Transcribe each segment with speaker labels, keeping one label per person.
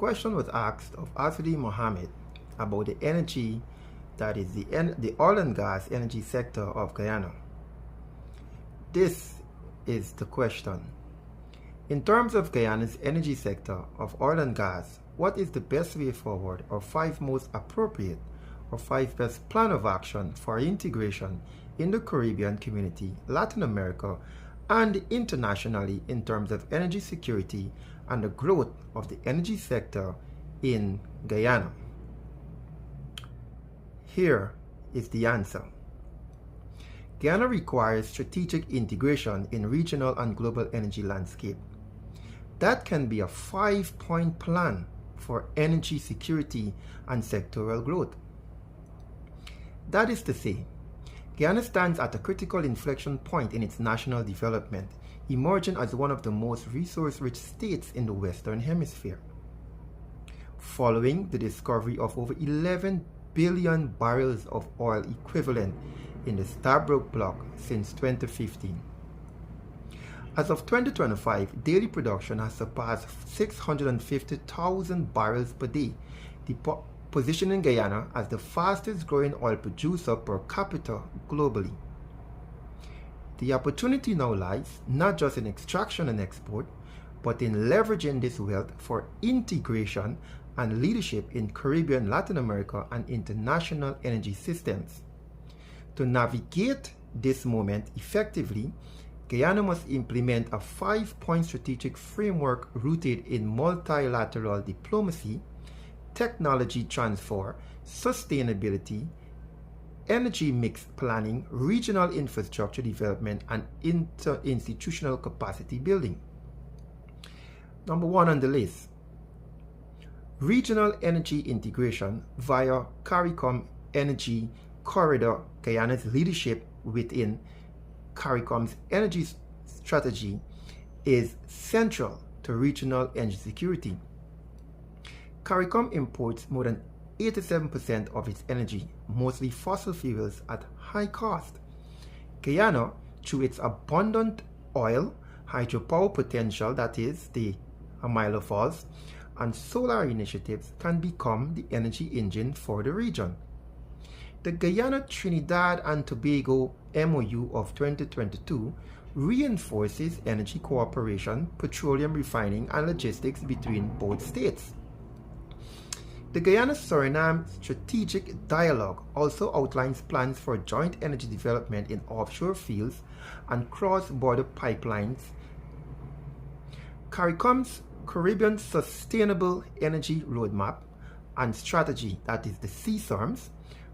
Speaker 1: question was asked of Azruddin Mohamed about the energy, that is the oil and gas energy sector of Guyana. This is the question. In terms of Guyana's energy sector of oil and gas, what is the best way forward, or 5 most appropriate, or 5 best plan of action for integration in the Caribbean community, Latin America, and internationally in terms of energy security and the growth of the energy sector in Guyana? Here is the answer. Guyana requires strategic integration in regional and global energy landscape. That can be a 5-point plan for energy security and sectoral growth. That is to say, Guyana stands at a critical inflection point in its national development, emerging as one of the most resource-rich states in the Western Hemisphere. Following the discovery of over 11 billion barrels of oil equivalent in the Stabroek Block since 2015. As of 2025, daily production has surpassed 650,000 barrels per day, positioning Guyana as the fastest growing oil producer per capita globally. The opportunity now lies not just in extraction and export, but in leveraging this wealth for integration and leadership in Caribbean, Latin America, and international energy systems. To navigate this moment effectively, Guyana must implement a 5-point strategic framework rooted in multilateral diplomacy, technology transfer, sustainability, energy mix planning, regional infrastructure development, and interinstitutional capacity building. Number 1 on the list: regional energy integration via CARICOM Energy Corridor. Guyana's leadership within CARICOM's energy strategy is central to regional energy security. CARICOM imports more than 87% of its energy, mostly fossil fuels, at high cost. Guyana, through its abundant oil, hydropower potential, that is, the Amilo Falls, and solar initiatives, can become the energy engine for the region. The Guyana-Trinidad and Tobago MOU of 2022 reinforces energy cooperation, petroleum refining, and logistics between both states. The Guyana-Suriname Strategic Dialogue also outlines plans for joint energy development in offshore fields and cross-border pipelines. CARICOM's Caribbean Sustainable Energy Roadmap and Strategy, that is the CSARMS,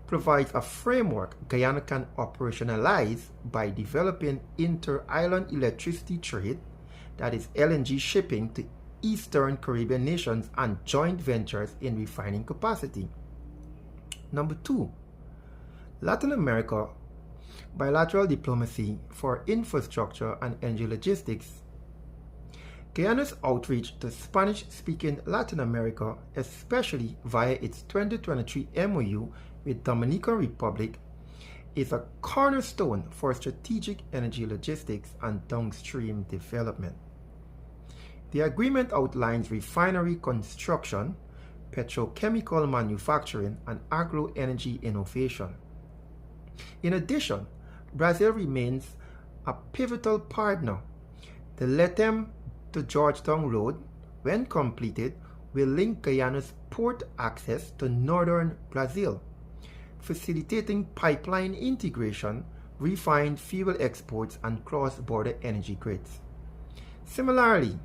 Speaker 1: provides a framework Guyana can operationalize by developing inter-island electricity trade, that is LNG shipping to Eastern Caribbean nations, and joint ventures in refining capacity. Number 2, Latin America bilateral diplomacy for infrastructure and energy logistics. Guyana's outreach to Spanish-speaking Latin America, especially via its 2023 MOU with Dominican Republic, is a cornerstone for strategic energy logistics and downstream development. The agreement outlines refinery construction, petrochemical manufacturing, and agro-energy innovation. In addition, Brazil remains a pivotal partner. The Lethem to Georgetown Road, when completed, will link Guyana's port access to northern Brazil, facilitating pipeline integration, refined fuel exports, and cross-border energy grids. Similarly,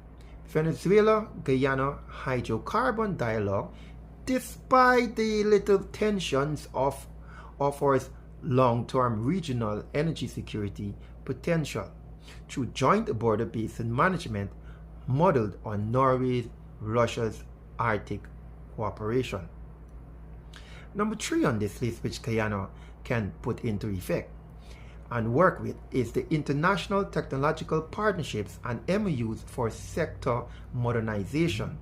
Speaker 1: Venezuela-Guyana hydrocarbon dialogue, despite the little tensions, offers long-term regional energy security potential through joint border basin management modeled on Norway, Russia's Arctic cooperation. Number 3 on this list, which Guyana can put into effect and work with, is the international technological partnerships and MOUs for sector modernization.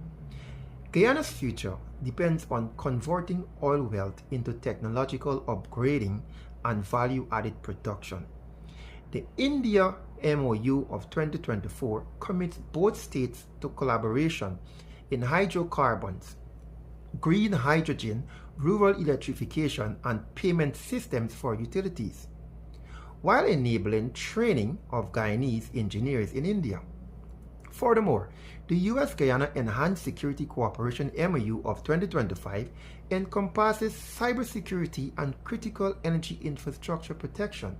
Speaker 1: Guyana's future depends on converting oil wealth into technological upgrading and value-added production. The India MOU of 2024 commits both states to collaboration in hydrocarbons, green hydrogen, rural electrification, and payment systems for utilities, while enabling training of Guyanese engineers in India. Furthermore, the U.S.-Guyana Enhanced Security Cooperation MOU of 2025 encompasses cybersecurity and critical energy infrastructure protection.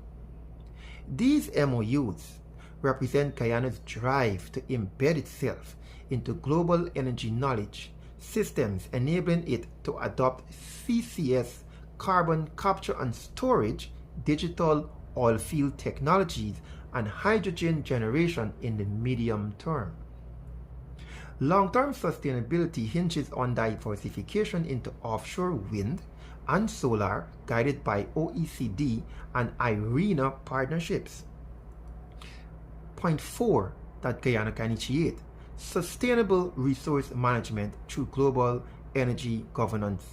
Speaker 1: These MOUs represent Guyana's drive to embed itself into global energy knowledge systems, enabling it to adopt CCS, carbon capture and storage, digital oil field technologies, and hydrogen generation in the medium term. Long-term sustainability hinges on diversification into offshore wind and solar, guided by OECD and IRENA partnerships. Point 4 that Guyana can initiate: sustainable resource management through global energy governance.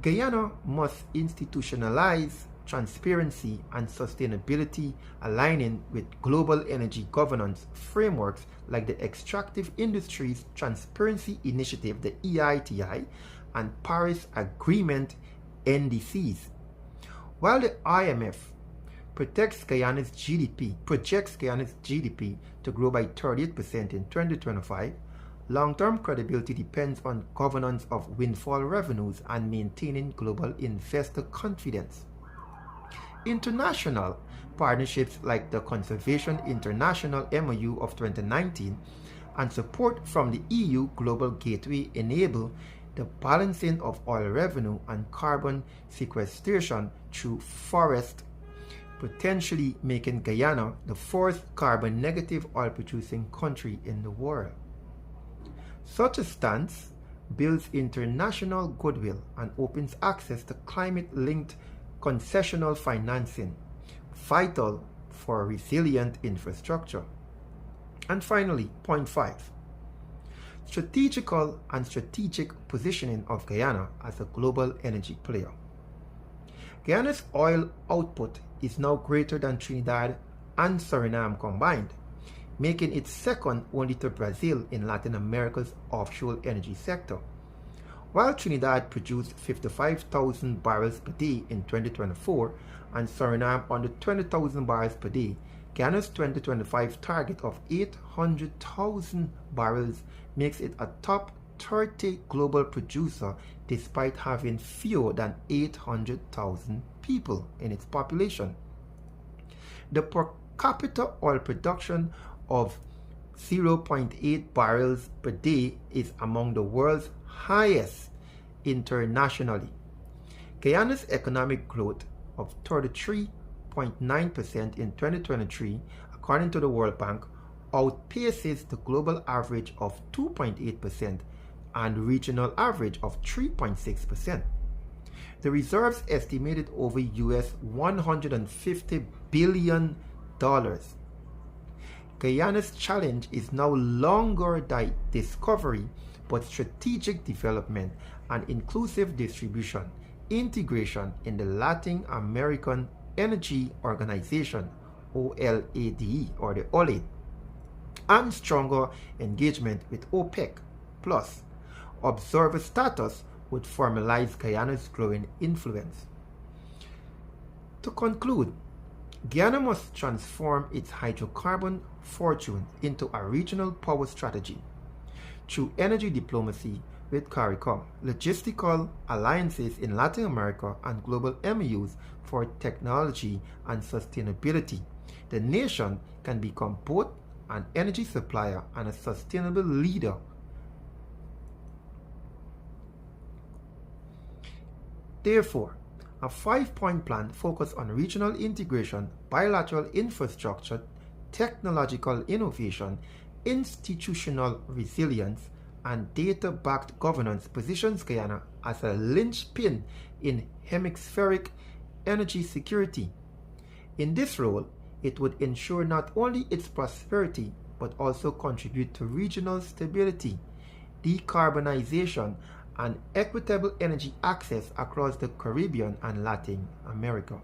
Speaker 1: Guyana must institutionalize transparency and sustainability, aligning with global energy governance frameworks like the Extractive Industries Transparency Initiative, the EITI, and Paris Agreement NDCs. While the IMF projects Guyana's GDP to grow by 38% in 2025, long-term credibility depends on governance of windfall revenues and maintaining global investor confidence. International partnerships like the Conservation International MOU of 2019 and support from the EU Global Gateway enable the balancing of oil revenue and carbon sequestration through forest, potentially making Guyana the fourth carbon negative oil producing country in the world. Such a stance builds international goodwill and opens access to climate-linked concessional financing, vital for resilient infrastructure. And finally, point 5, strategic positioning of Guyana as a global energy player. Guyana's oil output is now greater than Trinidad and Suriname combined, making it second only to Brazil in Latin America's offshore energy sector. While Trinidad produced 55,000 barrels per day in 2024 and Suriname under 20,000 barrels per day, Guyana's 2025 target of 800,000 barrels makes it a top 30 global producer despite having fewer than 800,000 people in its population. The per capita oil production of 0.8 barrels per day is among the world's highest internationally. Guyana's economic growth of 33.9% in 2023, according to the World Bank, outpaces the global average of 2.8% and regional average of 3.6%. The reserves estimated over US $150 billion. Guyana's challenge is no longer discovery, but strategic development and inclusive distribution, integration in the Latin American Energy Organization, OLADE, or the OLADE, and stronger engagement with OPEC+. Observer status would formalize Guyana's growing influence. To conclude, Guyana must transform its hydrocarbon fortune into a regional power strategy through energy diplomacy with CARICOM, logistical alliances in Latin America, and global MOUs for technology and sustainability. The nation can become both an energy supplier and a sustainable leader. Therefore, a 5-point plan focused on regional integration, bilateral infrastructure, technological innovation, institutional resilience, and data-backed governance positions Guyana as a linchpin in hemispheric energy security. In this role, it would ensure not only its prosperity, but also contribute to regional stability, decarbonization, and equitable energy access across the Caribbean and Latin America.